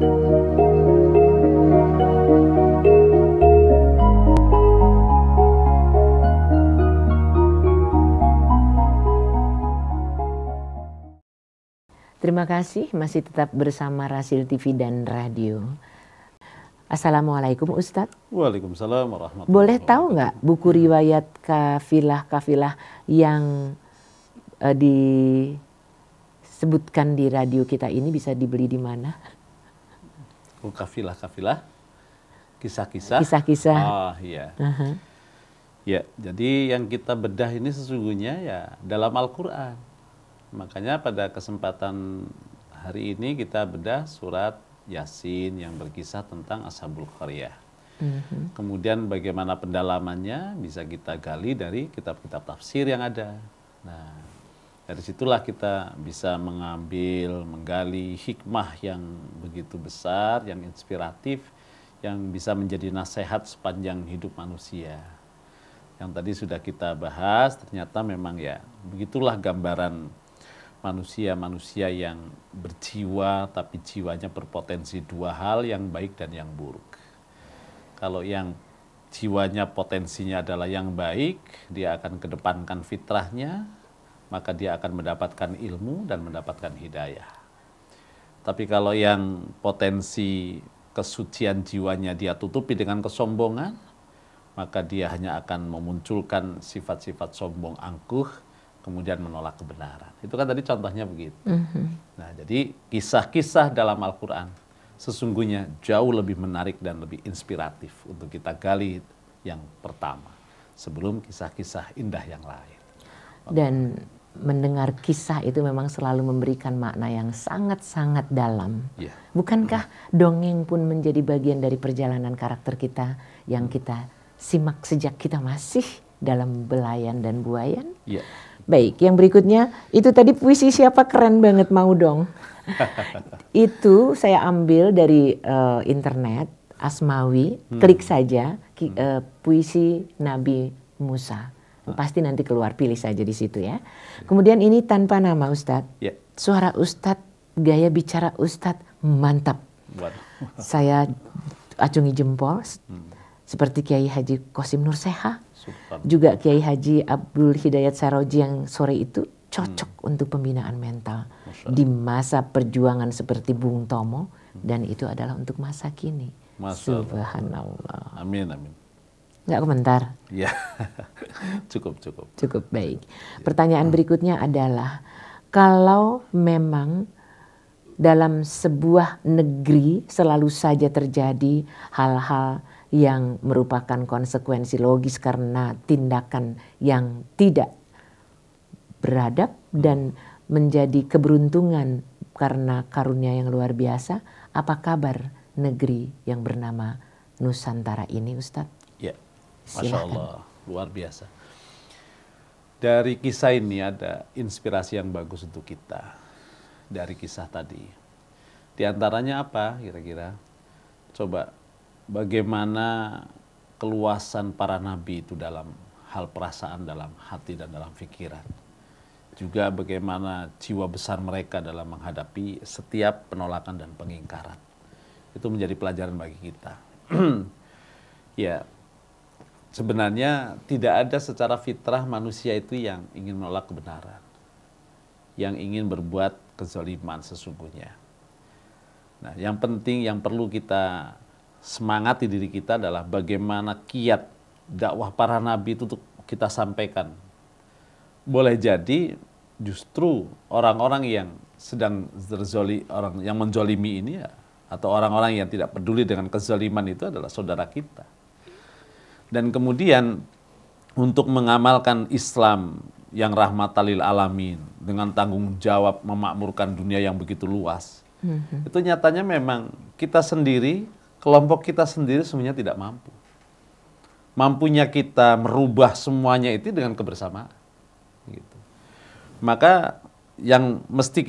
Terima kasih masih tetap bersama Rasil TV dan Radio. Assalamualaikum Ustadz. Waalaikumsalam warahmatullahi wabarakatuh. Boleh tahu nggak buku riwayat kafilah-kafilah yang disebutkan di radio kita ini bisa dibeli di mana? Kafilah-kafilah, kisah-kisah. Kisah-kisah. Oh iya. Ya, jadi yang kita bedah ini sesungguhnya ya dalam Al-Quran. Makanya pada kesempatan hari ini kita bedah surat Yasin yang berkisah tentang Ashabul Qaryah. Kemudian bagaimana pendalamannya bisa kita gali dari kitab-kitab tafsir yang ada. Nah, dari situlah kita bisa mengambil, menggali hikmah yang begitu besar, yang inspiratif, yang bisa menjadi nasihat sepanjang hidup manusia. Yang tadi sudah kita bahas, ternyata memang ya begitulah gambaran manusia-manusia yang berjiwa tapi jiwanya berpotensi dua hal, yang baik dan yang buruk. Kalau yang jiwanya potensinya adalah yang baik, dia akan kedepankan fitrahnya, maka dia akan mendapatkan ilmu dan mendapatkan hidayah. Tapi kalau yang potensi kesucian jiwanya dia tutupi dengan kesombongan, maka dia hanya akan memunculkan sifat-sifat sombong angkuh, kemudian menolak kebenaran. Itu kan tadi contohnya begitu. Nah, jadi kisah-kisah dalam Al-Quran sesungguhnya jauh lebih menarik dan lebih inspiratif untuk kita gali yang pertama, sebelum kisah-kisah indah yang lain. Dan mendengar kisah itu memang selalu memberikan makna yang sangat-sangat dalam. Bukankah dongeng pun menjadi bagian dari perjalanan karakter kita yang kita simak sejak kita masih dalam belayan dan buayan? Baik, yang berikutnya itu tadi puisi siapa, keren banget, mau dong. Itu saya ambil dari internet, Asmawi, klik saja puisi Nabi Musa. Pasti nanti keluar, pilih saja di situ ya. Kemudian ini tanpa nama Ustadz. Suara Ustadz, gaya bicara Ustadz mantap. Saya acungi jempol seperti Kiai Haji Qasim Nur Seha. Juga Kiai Haji Abdul Hidayat Saroji yang sore itu cocok untuk pembinaan mental di masa perjuangan seperti Bung Tomo, dan itu adalah untuk masa kini. Subhanallah. Amin, amin. Nggak komentar? Ya, cukup. Cukup, baik. Pertanyaan berikutnya adalah, kalau memang dalam sebuah negeri selalu saja terjadi hal-hal yang merupakan konsekuensi logis karena tindakan yang tidak beradab dan menjadi keberuntungan karena karunia yang luar biasa, apa kabar negeri yang bernama Nusantara ini, Ustadz? Ya, Masya Allah, luar biasa. Dari kisah ini ada inspirasi yang bagus untuk kita. Dari kisah tadi. Di antaranya apa kira-kira? Coba, bagaimana keluasan para nabi itu dalam hal perasaan, dalam hati dan dalam pikiran. Juga bagaimana jiwa besar mereka dalam menghadapi setiap penolakan dan pengingkaran. Itu menjadi pelajaran bagi kita. Ya, sebenarnya tidak ada secara fitrah manusia itu yang ingin menolak kebenaran, yang ingin berbuat kezaliman sesungguhnya. Nah, yang penting, yang perlu kita semangati diri kita adalah bagaimana kiat dakwah para nabi itu untuk kita sampaikan. Boleh jadi justru orang-orang yang sedang orang yang menzalimi ini ya, atau orang-orang yang tidak peduli dengan kezaliman itu adalah saudara kita. Dan kemudian untuk mengamalkan Islam yang rahmatan lil alamin dengan tanggung jawab memakmurkan dunia yang begitu luas, itu nyatanya memang kita sendiri, kelompok kita sendiri sebenarnya tidak mampu. Mampunya kita merubah semuanya itu dengan kebersamaan. Gitu. Maka yang mesti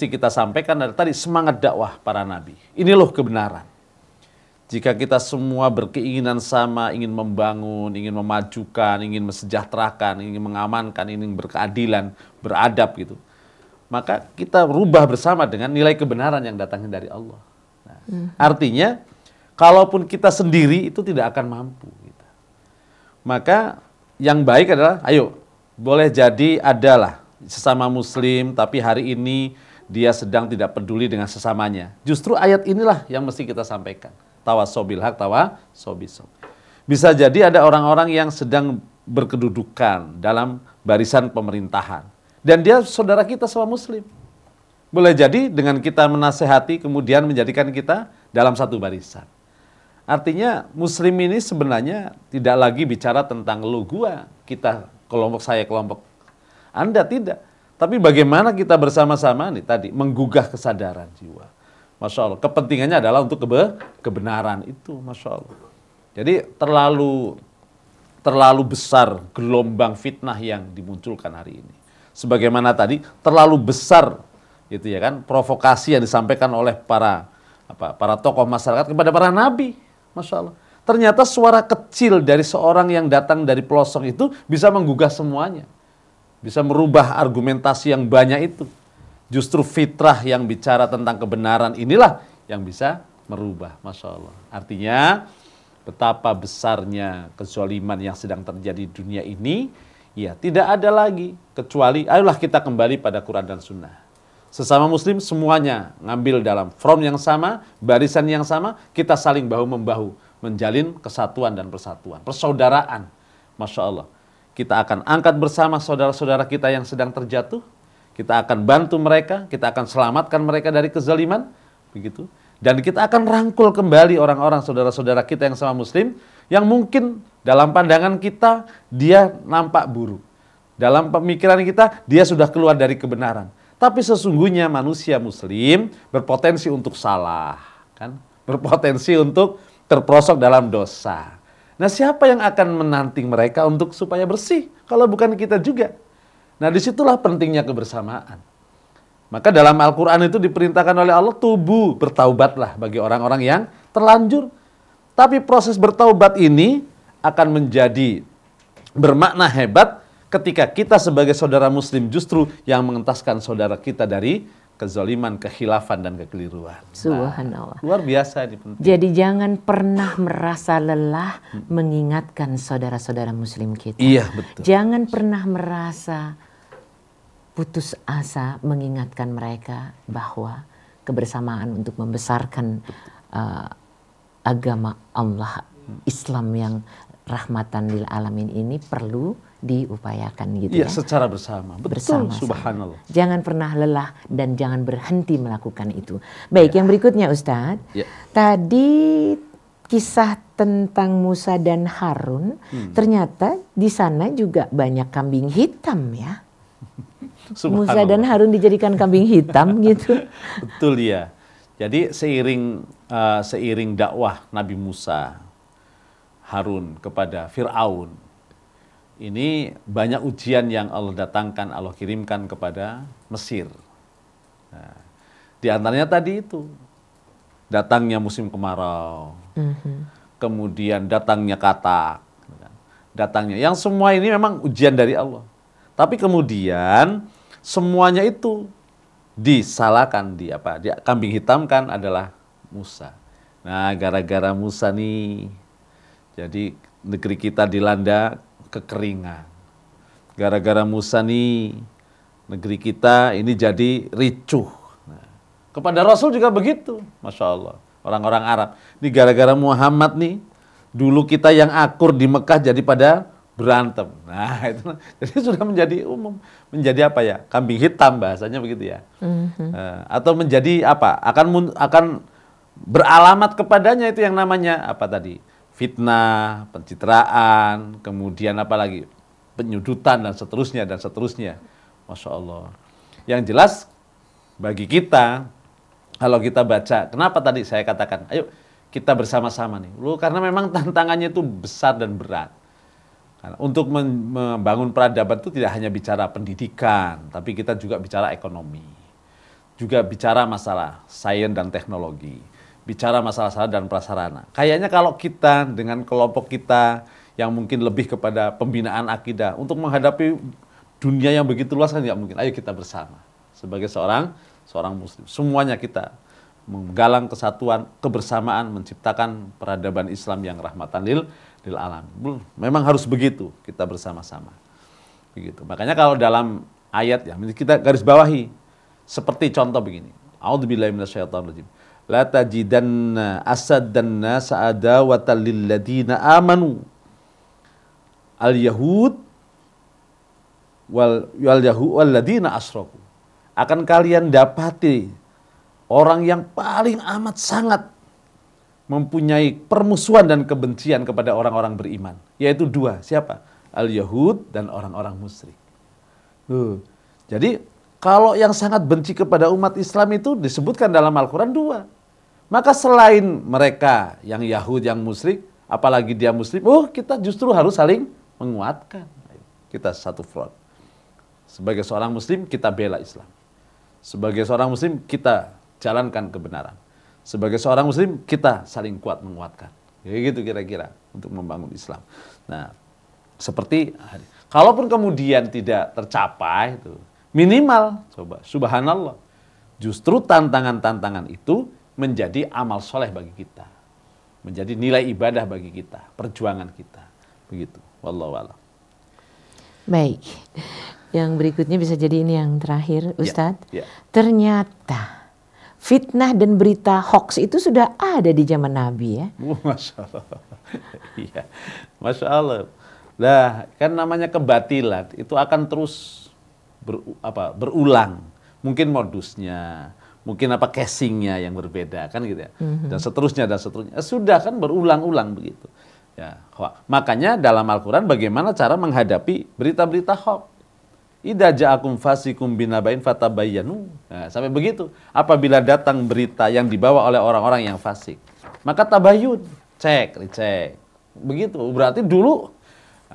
kita sampaikan adalah tadi semangat dakwah para nabi. Ini loh kebenaran. Jika kita semua berkeinginan sama, ingin membangun, ingin memajukan, ingin mesejahterakan, ingin mengamankan, ingin berkeadilan, beradab gitu, maka kita rubah bersama dengan nilai kebenaran yang datangnya dari Allah. Nah, artinya, kalaupun kita sendiri itu tidak akan mampu. Gitu. Maka yang baik adalah, ayo, boleh jadi adalah sesama muslim, tapi hari ini dia sedang tidak peduli dengan sesamanya. Justru ayat inilah yang mesti kita sampaikan. Tawassaw bil haq, tawassaw bis sabr. Bisa jadi ada orang-orang yang sedang berkedudukan dalam barisan pemerintahan. Dan dia saudara kita semua muslim. Boleh jadi dengan kita menasehati kemudian menjadikan kita dalam satu barisan. Artinya muslim ini sebenarnya tidak lagi bicara tentang lu gua, kita kelompok saya kelompok Anda, tidak. Tapi bagaimana kita bersama-sama nih tadi menggugah kesadaran jiwa. Masya Allah. Kepentingannya adalah untuk kebenaran itu, Masya Allah. Jadi terlalu besar gelombang fitnah yang dimunculkan hari ini. Sebagaimana tadi terlalu besar gitu ya kan provokasi yang disampaikan oleh para tokoh masyarakat kepada para nabi. Masya Allah. Ternyata suara kecil dari seorang yang datang dari pelosok itu bisa menggugah semuanya. Bisa merubah argumentasi yang banyak itu. Justru fitrah yang bicara tentang kebenaran inilah yang bisa merubah. Masya Allah. Artinya betapa besarnya kezaliman yang sedang terjadi di dunia ini, ya tidak ada lagi kecuali ayolah kita kembali pada Quran dan Sunnah. Sesama muslim semuanya ngambil dalam front yang sama, barisan yang sama, kita saling bahu-membahu menjalin kesatuan dan persatuan, persaudaraan. Masya Allah. Kita akan angkat bersama saudara-saudara kita yang sedang terjatuh, kita akan bantu mereka, kita akan selamatkan mereka dari kezaliman, begitu. Dan kita akan rangkul kembali orang-orang saudara-saudara kita yang sama muslim, yang mungkin dalam pandangan kita dia nampak buruk. Dalam pemikiran kita dia sudah keluar dari kebenaran. Tapi sesungguhnya manusia muslim berpotensi untuk salah, kan? Berpotensi untuk terperosok dalam dosa. Nah, siapa yang akan menanting mereka untuk supaya bersih? Kalau bukan kita juga. Nah, disitulah pentingnya kebersamaan. Maka dalam Al-Quran itu diperintahkan oleh Allah, tubu, bertaubatlah bagi orang-orang yang terlanjur. Tapi proses bertaubat ini akan menjadi bermakna hebat ketika kita sebagai saudara muslim justru yang mengentaskan saudara kita dari kezaliman, kekhilafan, dan kekeliruan. Subhanallah. Luar biasa ini penting. Jadi jangan pernah merasa lelah mengingatkan saudara-saudara muslim kita. Iya, betul. Jangan pernah merasa putus asa mengingatkan mereka bahwa kebersamaan untuk membesarkan agama Allah, Islam yang rahmatan lil alamin ini perlu diupayakan gitu ya. ya. Secara bersama. Betul, subhanallah. Jangan pernah lelah dan jangan berhenti melakukan itu. Baik, yang berikutnya Ustadz. Ya. Tadi kisah tentang Musa dan Harun, ternyata di sana juga banyak kambing hitam ya. Musa dan Harun dijadikan kambing hitam gitu. Betul ya. Jadi seiring dakwah Nabi Musa, Harun kepada Fir'aun, ini banyak ujian yang Allah datangkan, Allah kirimkan kepada Mesir. Nah, di antaranya tadi itu, datangnya musim kemarau, kemudian datangnya katak, datangnya, yang semua ini memang ujian dari Allah. Tapi kemudian semuanya itu disalahkan, di kambing hitamkan adalah Musa. Nah, gara-gara Musa nih, jadi negeri kita dilanda kekeringan. Gara-gara Musa nih, negeri kita ini jadi ricuh. Nah, kepada Rasul juga begitu, Masya Allah. Orang-orang Arab. Ini gara-gara Muhammad nih, dulu kita yang akur di Mekah jadi pada berantem. Nah, itu jadi sudah menjadi umum. Menjadi apa ya? Kambing hitam bahasanya begitu ya. Atau menjadi apa? Akan beralamat kepadanya itu yang namanya apa tadi? Fitnah, pencitraan, kemudian apa lagi? Penyudutan dan seterusnya. Masya Allah. Yang jelas bagi kita, kalau kita baca, kenapa tadi saya katakan, ayo kita bersama-sama nih. Karena memang tantangannya itu besar dan berat. Untuk membangun peradaban itu tidak hanya bicara pendidikan, tapi kita juga bicara ekonomi. Juga bicara masalah sains dan teknologi. Bicara masalah dan prasarana. Kayaknya kalau kita dengan kelompok kita yang mungkin lebih kepada pembinaan akidah untuk menghadapi dunia yang begitu luas kan tidak mungkin. Ayo kita bersama. sebagai seorang muslim. Semuanya kita menggalang kesatuan, kebersamaan, menciptakan peradaban Islam yang rahmatan lil alamin. Memang harus begitu, kita bersama-sama. Begitu. Makanya kalau dalam ayat ya kita garis bawahi seperti contoh begini. A'udzubillahi minasyaitonirrajim. La tajidanna asaddan nas adawatan lil ladina amanu al-yahud wal ladina asyraku. Akan kalian dapati orang yang paling amat sangat mempunyai permusuhan dan kebencian kepada orang-orang beriman. Yaitu dua. Siapa? Al-Yahud dan orang-orang musyrik. Jadi kalau yang sangat benci kepada umat Islam itu disebutkan dalam Al-Quran dua. Maka selain mereka yang Yahud, yang musyrik, apalagi dia muslim, kita justru harus saling menguatkan. Kita satu front. Sebagai seorang muslim kita bela Islam. Sebagai seorang muslim kita jalankan kebenaran. Sebagai seorang muslim kita saling kuat menguatkan. Kayak gitu kira-kira untuk membangun Islam. Nah, seperti kalaupun kemudian tidak tercapai itu, minimal coba subhanallah. Justru tantangan-tantangan itu menjadi amal soleh bagi kita. Menjadi nilai ibadah bagi kita, perjuangan kita. Begitu. Wallahu a'lam. Baik. Yang berikutnya bisa jadi ini yang terakhir, Ustadz. Ya. Ternyata fitnah dan berita hoax itu sudah ada di zaman Nabi ya. Masya Allah. Iya. Masya Allah. Nah, kan namanya kebatilan itu akan terus berulang. Mungkin modusnya, mungkin casingnya yang berbeda kan gitu ya. Dan seterusnya. Sudah kan berulang-ulang begitu. Ya, makanya dalam Al-Quran bagaimana cara menghadapi berita-berita hoax. Idza ja'akum fasikum binaba'in fatabayyanu. Nah, sampai begitu. Apabila datang berita yang dibawa oleh orang-orang yang fasik, maka tabayyun, dicek. Begitu. Berarti dulu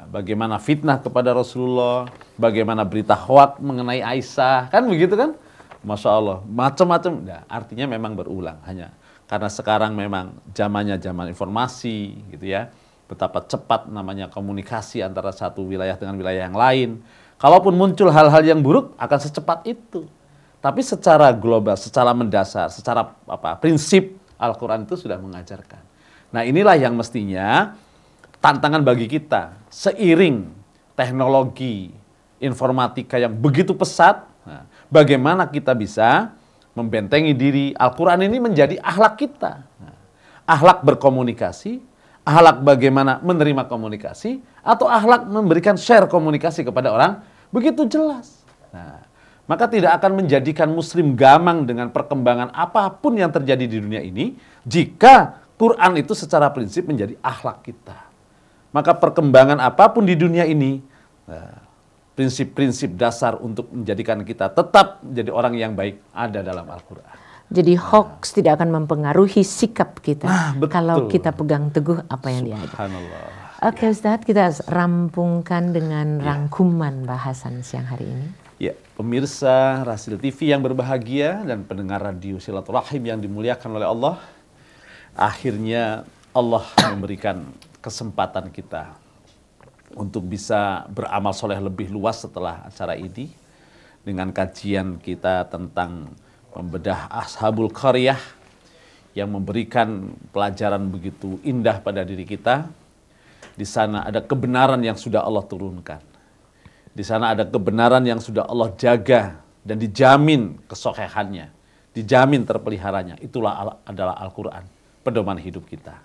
bagaimana fitnah kepada Rasulullah, bagaimana berita hoax mengenai Aisyah, kan begitu kan? Masya Allah, macam-macam. Nah, artinya memang berulang, hanya karena sekarang memang zamannya zaman informasi, gitu ya. Betapa cepat namanya komunikasi antara satu wilayah dengan wilayah yang lain. Kalaupun muncul hal-hal yang buruk akan secepat itu. Tapi secara global, secara mendasar, secara prinsip Al-Quran itu sudah mengajarkan. Nah, inilah yang mestinya tantangan bagi kita. Seiring teknologi informatika yang begitu pesat, bagaimana kita bisa membentengi diri. Al-Quran ini menjadi akhlak kita. Akhlak berkomunikasi, akhlak bagaimana menerima komunikasi, atau akhlak memberikan share komunikasi kepada orang, begitu jelas. Nah, maka tidak akan menjadikan muslim gamang dengan perkembangan apapun yang terjadi di dunia ini, jika Quran itu secara prinsip menjadi akhlak kita. Maka perkembangan apapun di dunia ini, prinsip-prinsip dasar untuk menjadikan kita tetap menjadi orang yang baik ada dalam Al-Quran. Jadi hoax tidak akan mempengaruhi sikap kita kalau kita pegang teguh apa yang diajar. Oke Ustadz, kita rampungkan dengan rangkuman bahasan siang hari ini. Ya, pemirsa Rasil TV yang berbahagia dan pendengar radio Silaturahim yang dimuliakan oleh Allah. Akhirnya Allah memberikan kesempatan kita untuk bisa beramal soleh lebih luas setelah acara ini. Dengan kajian kita tentang membedah Ashabul Qaryah yang memberikan pelajaran begitu indah pada diri kita. Di sana ada kebenaran yang sudah Allah turunkan. Di sana ada kebenaran yang sudah Allah jaga dan dijamin kesokehannya, dijamin terpeliharanya. Itulah adalah Al-Quran, pedoman hidup kita.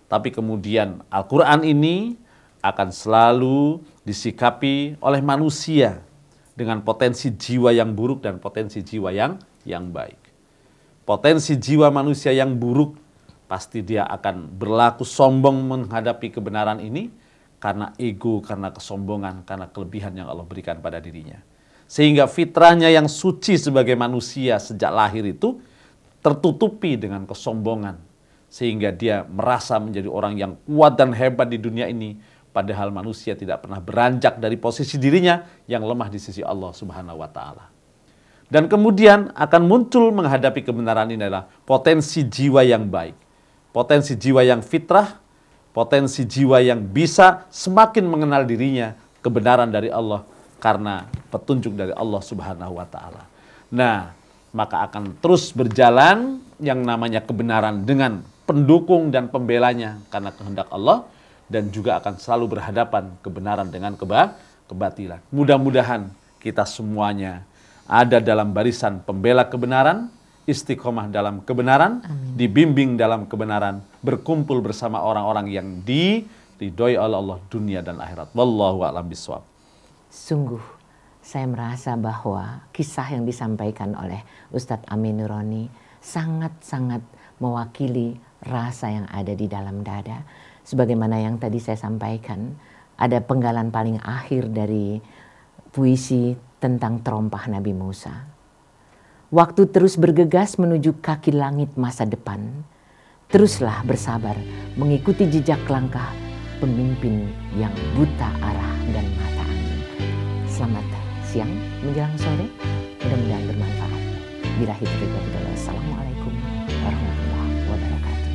Tapi kemudian Al-Quran ini akan selalu disikapi oleh manusia dengan potensi jiwa yang buruk dan potensi jiwa yang baik. Potensi jiwa manusia yang buruk pasti dia akan berlaku sombong menghadapi kebenaran ini karena ego, karena kesombongan, karena kelebihan yang Allah berikan pada dirinya. Sehingga fitrahnya yang suci sebagai manusia sejak lahir itu tertutupi dengan kesombongan. Sehingga dia merasa menjadi orang yang kuat dan hebat di dunia ini, padahal manusia tidak pernah beranjak dari posisi dirinya yang lemah di sisi Allah Subhanahu wa Ta'ala. Dan kemudian akan muncul menghadapi kebenaran ini adalah potensi jiwa yang baik. Potensi jiwa yang fitrah, potensi jiwa yang bisa semakin mengenal dirinya kebenaran dari Allah karena petunjuk dari Allah Subhanahu wa Ta'ala. Nah, maka akan terus berjalan yang namanya kebenaran dengan pendukung dan pembelanya karena kehendak Allah, dan juga akan selalu berhadapan kebenaran dengan kebatilan. Mudah-mudahan kita semuanya ada dalam barisan pembela kebenaran, istiqomah dalam kebenaran, dibimbing dalam kebenaran, berkumpul bersama orang-orang yang diridhoi oleh Allah dunia dan akhirat. Wallahu a'lam bishawab. Sungguh saya merasa bahwa kisah yang disampaikan oleh Ustadz Amin Nuroni sangat-sangat mewakili rasa yang ada di dalam dada. Sebagaimana yang tadi saya sampaikan, ada penggalan paling akhir dari puisi tentang terompah Nabi Musa. Waktu terus bergegas menuju kaki langit masa depan. Teruslah bersabar mengikuti jejak langkah pemimpin yang buta arah dan mata angin. Selamat siang menjelang sore, mudah-mudahan bermanfaat. Billahi taufiq wal hidayah. Assalamualaikum warahmatullahi wabarakatuh.